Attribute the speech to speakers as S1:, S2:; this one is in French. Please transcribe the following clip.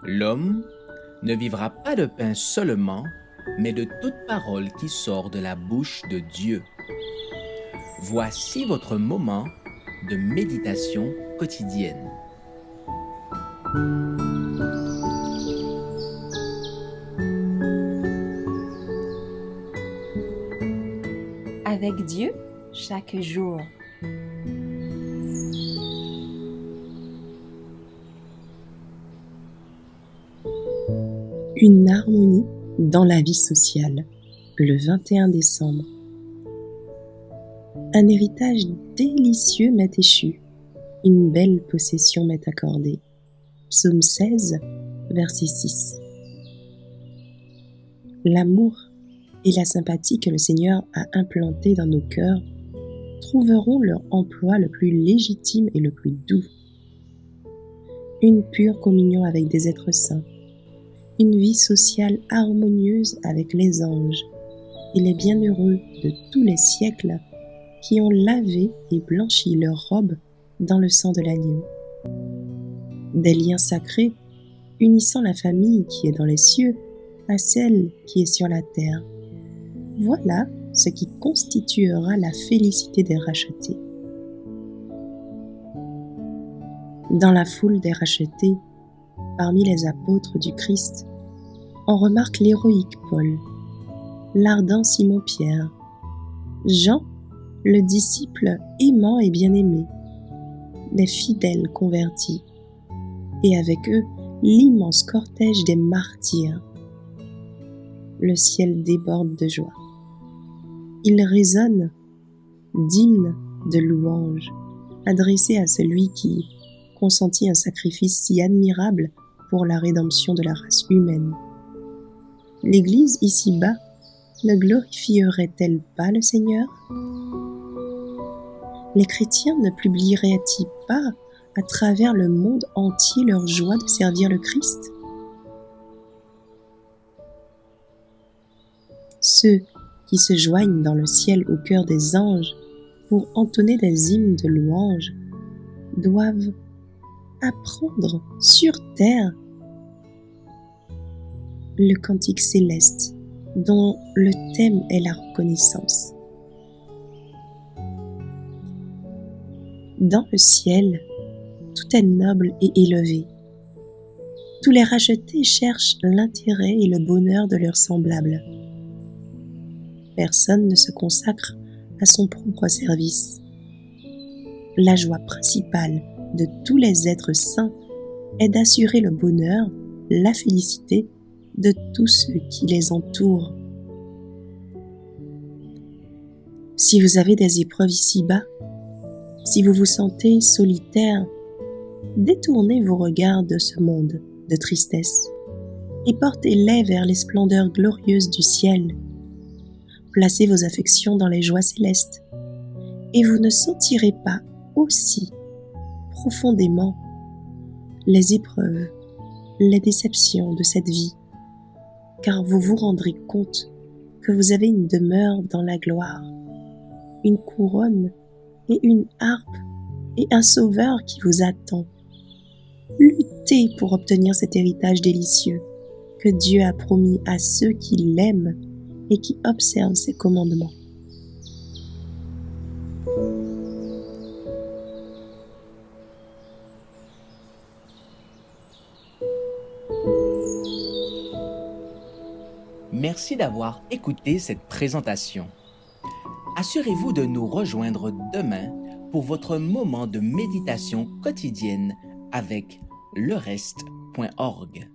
S1: L'homme ne vivra pas de pain seulement, mais de toute parole qui sort de la bouche de Dieu. Voici votre moment de méditation quotidienne.
S2: Avec Dieu, chaque jour.
S3: Une harmonie dans la vie sociale, le 21 décembre. Un héritage délicieux m'est échu, une belle possession m'est accordée. Psaume 16, verset 6. L'amour et la sympathie que le Seigneur a implantés dans nos cœurs trouveront leur emploi le plus légitime et le plus doux. Une pure communion avec des êtres saints, une vie sociale harmonieuse avec les anges et les bienheureux de tous les siècles qui ont lavé et blanchi leurs robes dans le sang de l'agneau. Des liens sacrés unissant la famille qui est dans les cieux à celle qui est sur la terre. Voilà ce qui constituera la félicité des rachetés. Dans la foule des rachetés, parmi les apôtres du Christ, on remarque l'héroïque Paul, l'ardent Simon-Pierre, Jean, le disciple aimant et bien-aimé, les fidèles convertis, et avec eux l'immense cortège des martyrs. Le ciel déborde de joie. Il résonne d'hymnes de louanges adressés à celui qui consentit un sacrifice si admirable pour la rédemption de la race humaine. L'Église ici-bas ne glorifierait-elle pas le Seigneur? Les chrétiens ne publieraient-ils pas à travers le monde entier leur joie de servir le Christ? Ceux qui se joignent dans le ciel au cœur des anges pour entonner des hymnes de louange doivent apprendre sur terre le cantique céleste dont le thème est la reconnaissance. Dans le ciel, tout est noble et élevé. Tous les rachetés cherchent l'intérêt et le bonheur de leurs semblables. Personne ne se consacre à son propre service. La joie principale de tous les êtres saints est d'assurer le bonheur, la félicité de tous ceux qui les entourent. Si vous avez des épreuves ici-bas, si vous vous sentez solitaire, détournez vos regards de ce monde de tristesse et portez-les vers les splendeurs glorieuses du ciel. Placez vos affections dans les joies célestes et vous ne sentirez pas aussi profondément les épreuves, les déceptions de cette vie, car vous vous rendrez compte que vous avez une demeure dans la gloire, une couronne et une harpe et un sauveur qui vous attend. Luttez pour obtenir cet héritage délicieux que Dieu a promis à ceux qui l'aiment et qui observent ses commandements.
S1: Merci d'avoir écouté cette présentation. Assurez-vous de nous rejoindre demain pour votre moment de méditation quotidienne avec lereste.org.